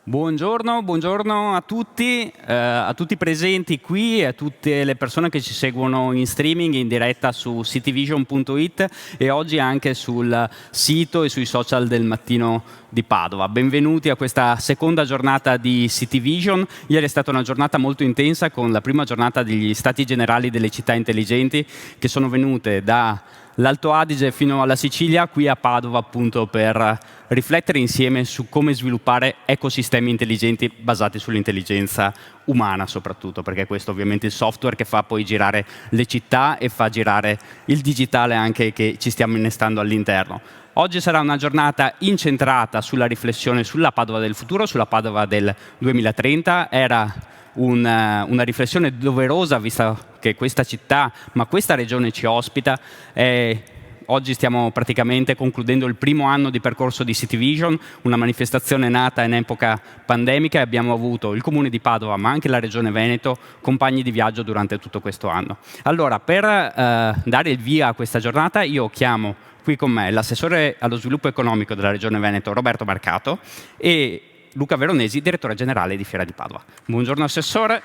Buongiorno, buongiorno a tutti i presenti qui e a tutte le persone che ci seguono in streaming, in diretta su cityvision.it e oggi anche sul sito e sui social del Mattino di Padova. Benvenuti a questa seconda giornata di Cityvision. Ieri è stata una giornata molto intensa con la prima giornata degli Stati Generali delle Città Intelligenti che sono venute dall'Alto Adige fino alla Sicilia, qui a Padova appunto per riflettere insieme su come sviluppare ecosistemi intelligenti basati sull'intelligenza umana soprattutto, perché questo ovviamente è il software che fa poi girare le città e fa girare il digitale anche che ci stiamo innestando all'interno. Oggi sarà una giornata incentrata sulla riflessione sulla Padova del futuro, sulla Padova del 2030. Era una riflessione doverosa, vista che questa città, ma questa regione ci ospita. Oggi stiamo praticamente concludendo il primo anno di percorso di Cityvision, una manifestazione nata in epoca pandemica, e abbiamo avuto il Comune di Padova, ma anche la Regione Veneto, compagni di viaggio durante tutto questo anno. Allora, per dare il via a questa giornata, io chiamo qui con me l'assessore allo sviluppo economico della Regione Veneto, Roberto Marcato, e Luca Veronesi, direttore generale di Fiera di Padova. Buongiorno Assessore.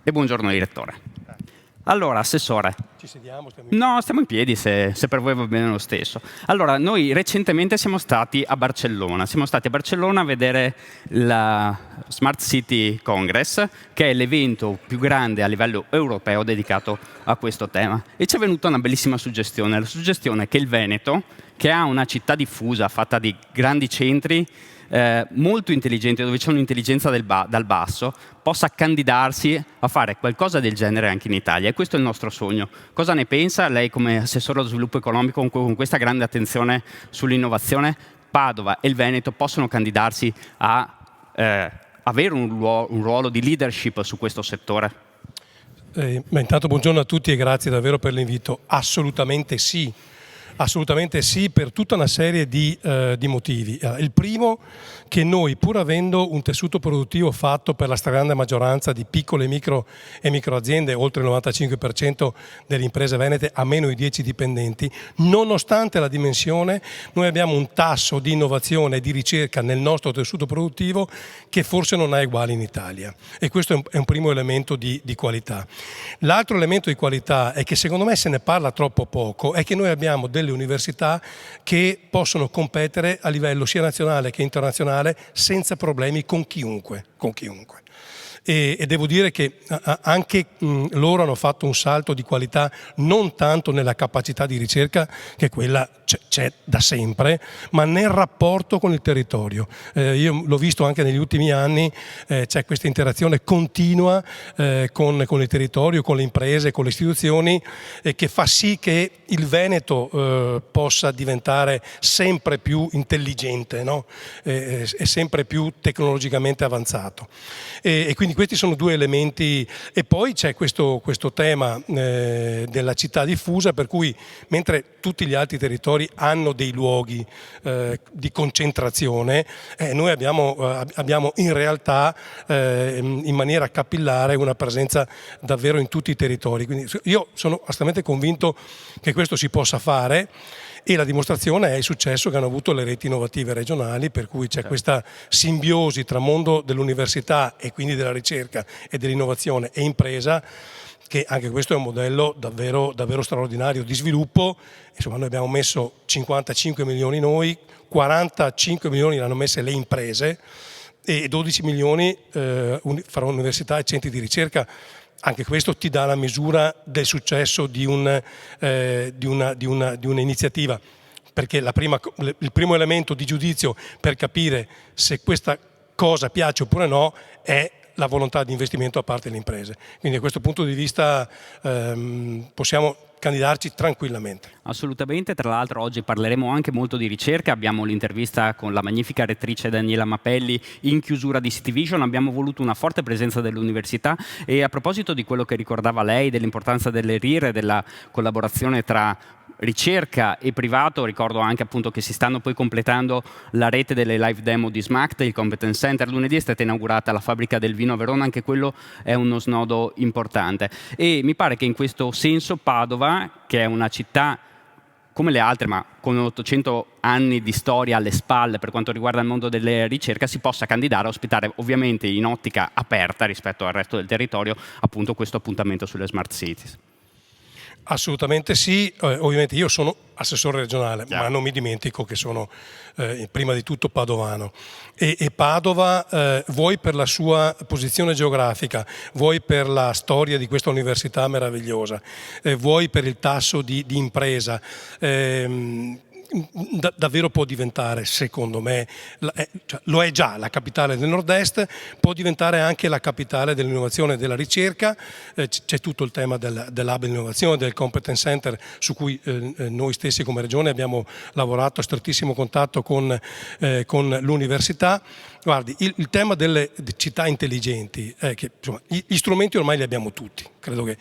E buongiorno Direttore. Allora, Assessore. Ci sediamo? No, stiamo in piedi se per voi va bene lo stesso. Allora, noi recentemente siamo stati a Barcellona. Siamo stati a Barcellona a vedere la Smart City Congress, che è l'evento più grande a livello europeo dedicato a questo tema. E ci è venuta una bellissima suggestione. La suggestione è che il Veneto, che ha una città diffusa fatta di grandi centri, molto intelligente, dove c'è un'intelligenza dal basso, possa candidarsi a fare qualcosa del genere anche in Italia. E questo è il nostro sogno. Cosa ne pensa lei come assessore allo sviluppo economico con questa grande attenzione sull'innovazione? Padova e il Veneto possono candidarsi a avere un ruolo di leadership su questo settore? Intanto buongiorno a tutti e grazie davvero per l'invito. Assolutamente sì. Assolutamente sì, per tutta una serie di motivi. Il primo, che noi, pur avendo un tessuto produttivo fatto per la stragrande maggioranza di piccole e micro aziende, oltre il 95% delle imprese venete ha meno di 10 dipendenti, nonostante la dimensione, noi abbiamo un tasso di innovazione e di ricerca nel nostro tessuto produttivo che forse non ha uguali in Italia. E questo è un primo elemento di qualità. L'altro elemento di qualità è che secondo me se ne parla troppo poco, è che noi abbiamo delle università che possono competere a livello sia nazionale che internazionale senza problemi con chiunque. E devo dire che anche loro hanno fatto un salto di qualità non tanto nella capacità di ricerca, che quella c'è da sempre, ma nel rapporto con il territorio. Io l'ho visto anche negli ultimi anni, c'è questa interazione continua con il territorio, con le imprese, con le istituzioni, che fa sì che il Veneto possa diventare sempre più intelligente, no? E sempre più tecnologicamente avanzato. E quindi questi sono due elementi. E poi c'è questo tema della città diffusa, per cui mentre tutti gli altri territori hanno dei luoghi di concentrazione, noi abbiamo in realtà in maniera capillare una presenza davvero in tutti i territori. Quindi io sono assolutamente convinto che questo si possa fare. E la dimostrazione è il successo che hanno avuto le reti innovative regionali, per cui c'è questa simbiosi tra mondo dell'università e quindi della ricerca e dell'innovazione e impresa, che anche questo è un modello davvero straordinario di sviluppo. Insomma, noi abbiamo messo 55 milioni noi, 45 milioni l'hanno messe le imprese e 12 milioni fra università e centri di ricerca. Anche questo ti dà la misura del successo di un'iniziativa, perché il primo elemento di giudizio per capire se questa cosa piace oppure no è la volontà di investimento da parte delle imprese. Quindi da questo punto di vista possiamo candidarci tranquillamente. Assolutamente, tra l'altro oggi parleremo anche molto di ricerca, abbiamo l'intervista con la magnifica rettrice Daniela Mapelli in chiusura di Cityvision, abbiamo voluto una forte presenza dell'università. E a proposito di quello che ricordava lei, dell'importanza delle RIR e della collaborazione tra ricerca e privato, ricordo anche appunto che si stanno poi completando la rete delle live demo di SMACT, il Competence Center. Lunedì è stata inaugurata la fabbrica del vino a Verona, anche quello è uno snodo importante. E mi pare che in questo senso Padova, che è una città come le altre, ma con 800 anni di storia alle spalle per quanto riguarda il mondo delle ricerche, si possa candidare a ospitare, ovviamente in ottica aperta rispetto al resto del territorio, appunto questo appuntamento sulle Smart Cities. Assolutamente sì, ovviamente io sono assessore regionale, ma non mi dimentico che sono prima di tutto padovano e Padova, vuoi per la sua posizione geografica, vuoi per la storia di questa università meravigliosa, vuoi per il tasso di impresa, davvero può diventare, secondo me, cioè, lo è già la capitale del nord-est, può diventare anche la capitale dell'innovazione e della ricerca. C'è tutto il tema dell'hub innovazione, del competence center, su cui noi stessi come regione abbiamo lavorato a strettissimo contatto con l'università. Guardi, il tema delle città intelligenti è che insomma, gli strumenti ormai li abbiamo tutti, credo che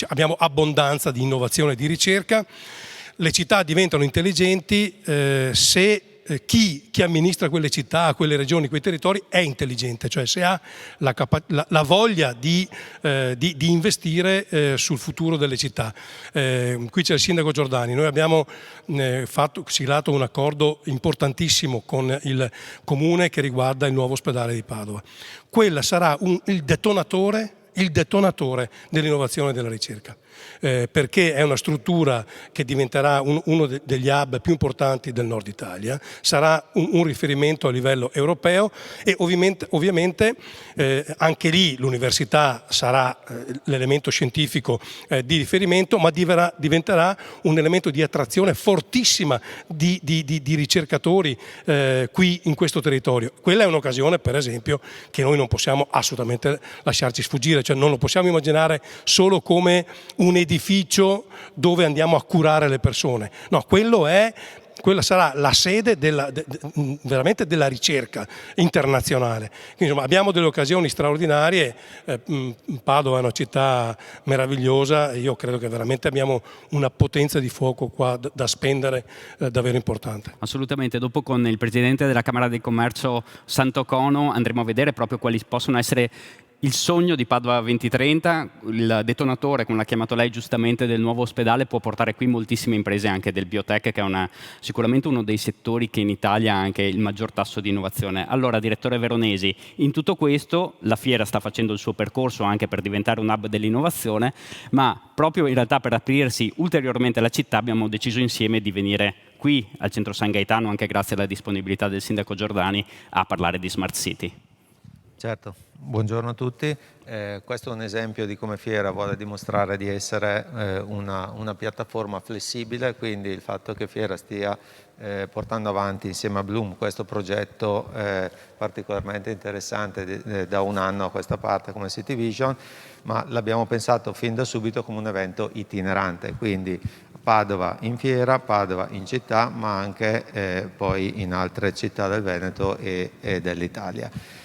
abbiamo abbondanza di innovazione e di ricerca. Le città diventano intelligenti se chi amministra quelle città, quelle regioni, quei territori è intelligente, cioè se ha la voglia di investire sul futuro delle città. Qui c'è il sindaco Giordani, noi abbiamo siglato un accordo importantissimo con il comune che riguarda il nuovo ospedale di Padova. Quella sarà il detonatore dell'innovazione e della ricerca, perché è una struttura che diventerà uno degli hub più importanti del nord Italia, sarà un riferimento a livello europeo e ovviamente anche lì l'università sarà l'elemento scientifico di riferimento, ma diventerà un elemento di attrazione fortissima di ricercatori qui in questo territorio. Quella è un'occasione, per esempio, che noi non possiamo assolutamente lasciarci sfuggire. Cioè non lo possiamo immaginare solo come un edificio dove andiamo a curare le persone. No, quella sarà la sede veramente della ricerca internazionale. Quindi, insomma, abbiamo delle occasioni straordinarie. Padova è una città meravigliosa e io credo che veramente abbiamo una potenza di fuoco qua da spendere davvero importante. Assolutamente, dopo con il presidente della Camera di Commercio Santocono andremo a vedere proprio quali possono essere il sogno di Padova 2030, il detonatore, come l'ha chiamato lei giustamente, del nuovo ospedale può portare qui moltissime imprese anche del biotech, che è sicuramente uno dei settori che in Italia ha anche il maggior tasso di innovazione. Allora, direttore Veronesi, in tutto questo la fiera sta facendo il suo percorso anche per diventare un hub dell'innovazione, ma proprio in realtà per aprirsi ulteriormente alla città abbiamo deciso insieme di venire qui al centro San Gaetano, anche grazie alla disponibilità del sindaco Giordani, a parlare di Smart City. Certo, buongiorno a tutti. Questo è un esempio di come Fiera vuole dimostrare di essere una piattaforma flessibile, quindi il fatto che Fiera stia portando avanti insieme a Bloom questo progetto particolarmente interessante da un anno a questa parte come City Vision, ma l'abbiamo pensato fin da subito come un evento itinerante, quindi Padova in fiera, Padova in città, ma anche poi in altre città del Veneto e dell'Italia.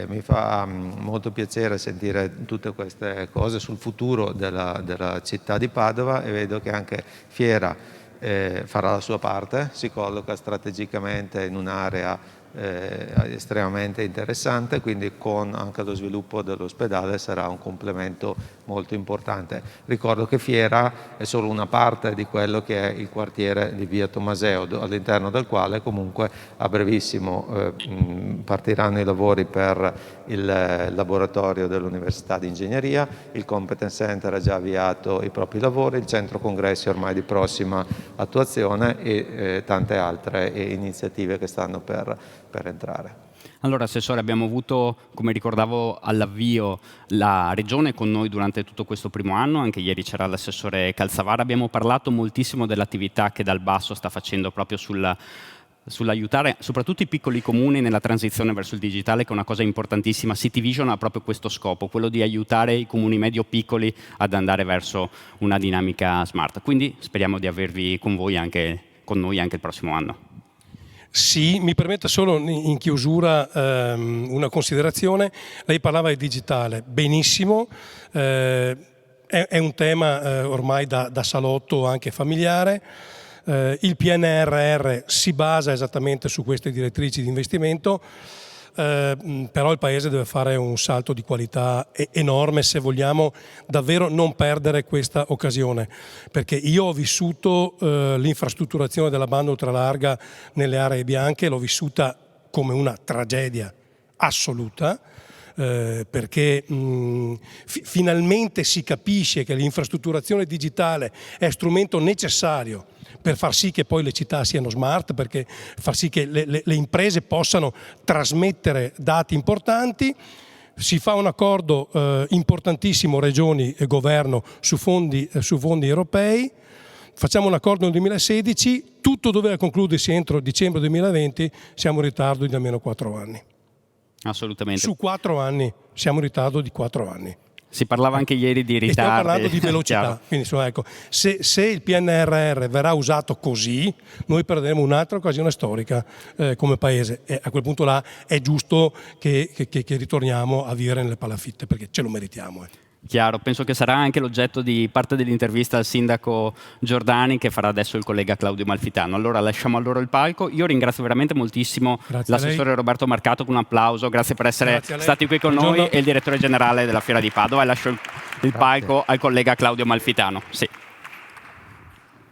Mi fa molto piacere sentire tutte queste cose sul futuro della città di Padova e vedo che anche Fiera farà la sua parte, si colloca strategicamente in un'area estremamente interessante, quindi con anche lo sviluppo dell'ospedale sarà un complemento molto importante. Ricordo che Fiera è solo una parte di quello che è il quartiere di Via Tomaseo, all'interno del quale comunque a brevissimo partiranno i lavori per il laboratorio dell'Università di Ingegneria, il Competence Center ha già avviato i propri lavori, il centro congressi ormai di prossima attuazione e tante altre iniziative che stanno per entrare. Allora, Assessore, abbiamo avuto, come ricordavo all'avvio, la Regione con noi durante tutto questo primo anno, anche ieri c'era l'Assessore Calzavara, abbiamo parlato moltissimo dell'attività che dal basso sta facendo proprio sull'aiutare soprattutto i piccoli comuni nella transizione verso il digitale, che è una cosa importantissima. City Vision ha proprio questo scopo, quello di aiutare i comuni medio-piccoli ad andare verso una dinamica smart. Quindi speriamo di avervi con noi anche il prossimo anno. Sì, mi permetta solo in chiusura una considerazione. Lei parlava di digitale, benissimo, è un tema ormai da salotto anche familiare. Il PNRR si basa esattamente su queste direttrici di investimento. però il Paese deve fare un salto di qualità enorme se vogliamo davvero non perdere questa occasione, perché io ho vissuto l'infrastrutturazione della banda ultralarga nelle aree bianche, l'ho vissuta come una tragedia assoluta, perché finalmente si capisce che l'infrastrutturazione digitale è strumento necessario per far sì che poi le città siano smart, perché far sì che le imprese possano trasmettere dati importanti. Si fa un accordo importantissimo regioni e governo su fondi europei. Facciamo un accordo nel 2016, tutto doveva concludersi entro dicembre 2020, siamo in ritardo di almeno 4 anni. Assolutamente. Su 4 anni, siamo in ritardo di 4 anni. Si parlava anche ieri di ritardi. E stiamo parlando di velocità. Quindi, insomma, ecco, se il PNRR verrà usato così, noi perderemo un'altra occasione storica come Paese. E a quel punto là è giusto che ritorniamo a vivere nelle palafitte, perché ce lo meritiamo. Chiaro, penso che sarà anche l'oggetto di parte dell'intervista al sindaco Giordani che farà adesso il collega Claudio Malfitano. Allora lasciamo a loro il palco. Io ringrazio veramente moltissimo l'assessore Roberto Marcato con un applauso, grazie per essere stati qui con noi, e il direttore generale della Fiera di Padova, e lascio il palco al collega Claudio Malfitano. Sì.